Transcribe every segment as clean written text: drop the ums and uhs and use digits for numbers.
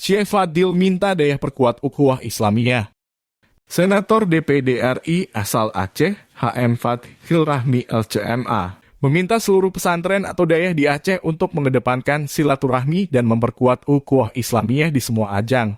Syekh Fadil minta daya perkuat ukhuwah Islamiyah. Senator DPD RI asal Aceh, HM Fathil Rahmi LCMA, meminta seluruh pesantren atau dayah di Aceh untuk mengedepankan silaturahmi dan memperkuat ukhuwah Islamiyah di semua ajang.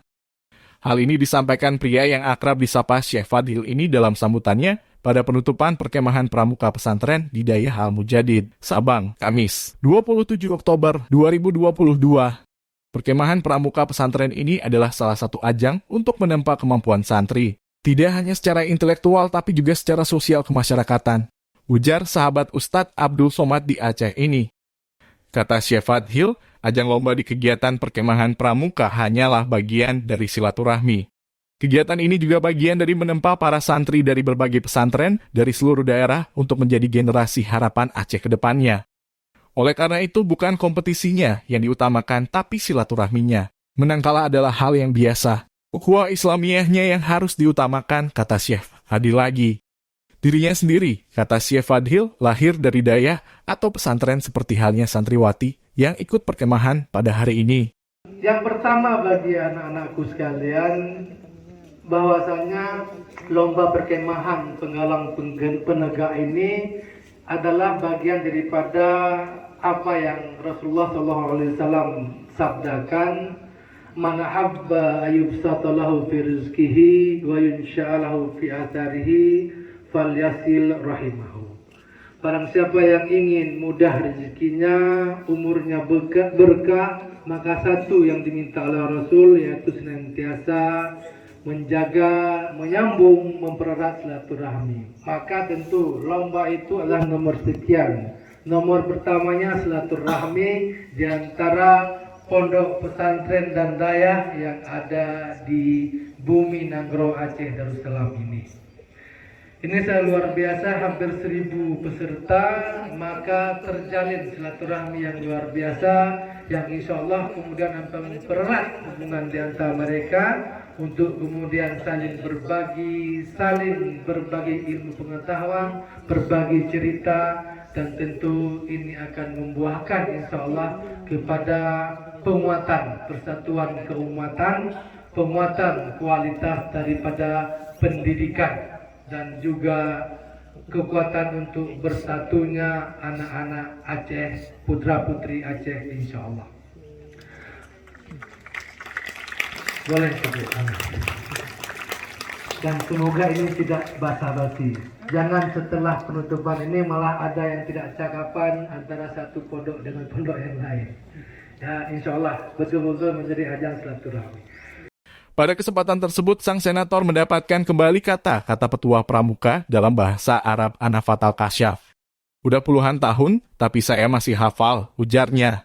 Hal ini disampaikan pria yang akrab disapa Syekh Fadil ini dalam sambutannya pada penutupan perkemahan pramuka pesantren di Dayah Al-Mujadid, Sabang, Kamis, 27 Oktober 2022. Perkemahan pramuka pesantren ini adalah salah satu ajang untuk menempa kemampuan santri. Tidak hanya secara intelektual tapi juga secara sosial kemasyarakatan, ujar sahabat Ustadz Abdul Somad di Aceh ini. Kata Syekh Fadil, ajang lomba di kegiatan perkemahan pramuka hanyalah bagian dari silaturahmi. Kegiatan ini juga bagian dari menempa para santri dari berbagai pesantren dari seluruh daerah untuk menjadi generasi harapan Aceh ke depannya. Oleh karena itu bukan kompetisinya yang diutamakan tapi silaturahminya. Menang kalah adalah hal yang biasa. Ukhuwah Islamiyahnya yang harus diutamakan, kata Syekh Fadil lagi. Dirinya sendiri, kata Syekh Fadil, lahir dari dayah atau pesantren seperti halnya santriwati yang ikut perkemahan pada hari ini. Yang pertama bagi anak-anakku sekalian, bahwasanya lomba perkemahan penggalang penegak ini adalah bagian daripada apa yang Rasulullah SAW sabdakan, man habba ayyubsatalahu fi rizqihi wa yunsha'alahu fi atharihi falyasil rahimahu. Barang siapa yang ingin mudah rezekinya, umurnya berkah, maka satu yang diminta oleh Rasul yaitu senantiasa menjaga, menyambung, mempererat silaturahmi. Maka tentu lomba itu adalah nomor sekian. Nomor pertamanya silaturahmi di antara pondok pesantren dan dayah yang ada di bumi Nanggro Aceh Darussalam ini. Ini sangat luar biasa, hampir 1.000 peserta, maka terjalin silaturahmi yang luar biasa, yang insya Allah kemudian akan mempererat hubungan di antara mereka, untuk kemudian saling berbagi ilmu pengetahuan, berbagi cerita, dan tentu ini akan membuahkan insya Allah kepada penguatan persatuan keumatan, penguatan kualitas daripada pendidikan, dan juga kekuatan untuk bersatunya anak-anak Aceh, putra-putri Aceh insya Allah. Boleh sebut. Dan semoga ini tidak basa-basi. Jangan setelah penutupan ini malah ada yang tidak cakapan antara satu pondok dengan pondok yang lain. Ya, insya Allah betul-betul menjadi ajang silaturahmi. Pada kesempatan tersebut, sang senator mendapatkan kembali kata-kata petuah pramuka dalam bahasa Arab Anafat Al-Kasyaf. Udah puluhan tahun, tapi saya masih hafal, ujarnya.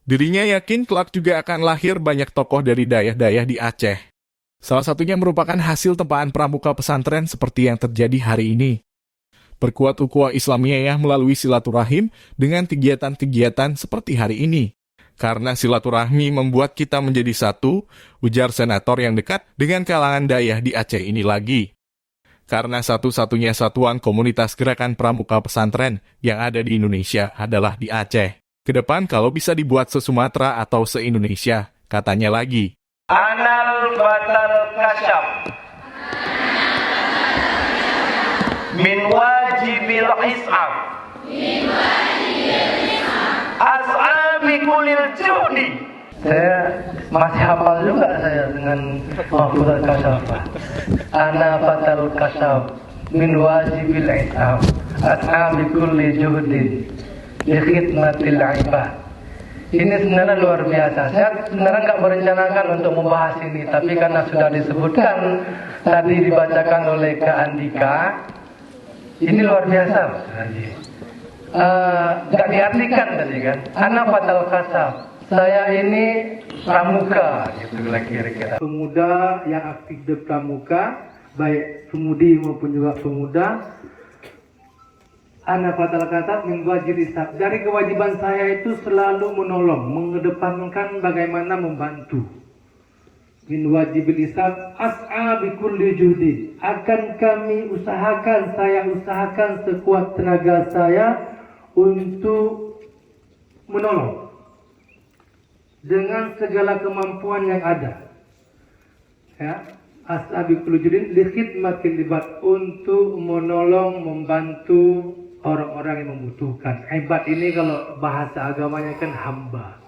Dirinya yakin kelak juga akan lahir banyak tokoh dari dayah-dayah di Aceh. Salah satunya merupakan hasil tempaan pramuka pesantren seperti yang terjadi hari ini. Perkuat ukhuwah Islamiyah melalui silaturahim dengan kegiatan-kegiatan seperti hari ini. Karena silaturahmi membuat kita menjadi satu, ujar senator yang dekat dengan kalangan dayah di Aceh ini lagi. Karena satu-satunya satuan komunitas gerakan pramuka pesantren yang ada di Indonesia adalah di Aceh. Kedepan kalau bisa dibuat se-Sumatera atau se-Indonesia, katanya lagi. Anal batal kasyaf min wajibil is'ab as'abi kulil juhdi. Saya masih hafal juga saya dengan mahfudzat kasyaf. Ana batal kasyaf min wajibil is'ab as'abi kulil juhdi di khidmatil ibad. Ini sebenarnya luar biasa. Saya sebenarnya nggak merencanakan untuk membahas ini, tapi karena sudah disebutkan tadi dibacakan oleh Kak Andika, ini luar biasa. Nggak diartikan tadi kan. Ana fatal kasab. Saya ini pramuka, gitu kira-kira. Pemuda yang aktif di pramuka, baik pemudi maupun juga pemuda. Ana fatal kasab min wajib isab. Dari kewajiban saya itu selalu menolong, mengedepankan bagaimana membantu. Min wajib isab as'a bi kulli judi. Akan kami usahakan, saya usahakan sekuat tenaga saya untuk menolong dengan segala kemampuan yang ada. Ya, ashabul judin li khidmatil ibad, untuk menolong, membantu orang-orang yang membutuhkan. Ibad ini kalau bahasa agamanya kan hamba.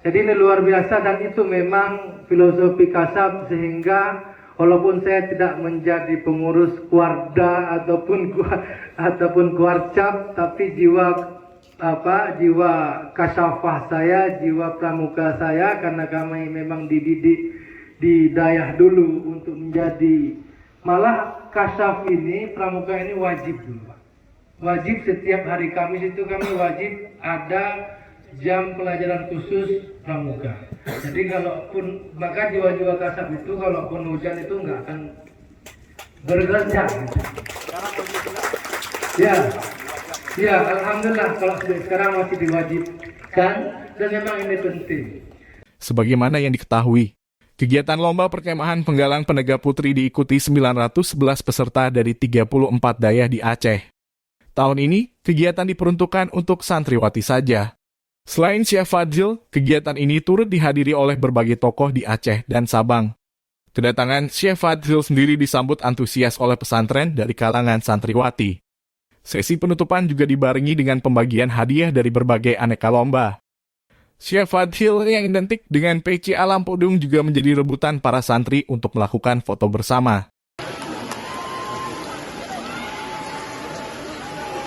Jadi ini luar biasa, dan itu memang filosofi kasab, sehingga walaupun saya tidak menjadi pengurus kuarda ataupun kuarcap, tapi jiwa kasafah saya, jiwa pramuka saya, karena kami memang dididik di dayah dulu untuk menjadi, malah kasaf ini, pramuka ini wajib dulu, Pak. Wajib setiap hari Kamis itu kami wajib ada jam pelajaran khusus pramuka. Jadi kalaupun, maka jiwa-jiwa kasab itu kalaupun hujan itu nggak akan bergerja. Ya, alhamdulillah kalau sekarang masih diwajibkan, dan memang ini penting. Sebagaimana yang diketahui, kegiatan lomba perkemahan penggalang penegak putri diikuti 911 peserta dari 34 dayah di Aceh. Tahun ini, kegiatan diperuntukkan untuk santriwati saja. Selain Syekh Fadil, kegiatan ini turut dihadiri oleh berbagai tokoh di Aceh dan Sabang. Kedatangan Syekh Fadil sendiri disambut antusias oleh pesantren dari kalangan santriwati. Sesi penutupan juga dibarengi dengan pembagian hadiah dari berbagai aneka lomba. Syekh Fadil yang identik dengan peci alam podung juga menjadi rebutan para santri untuk melakukan foto bersama.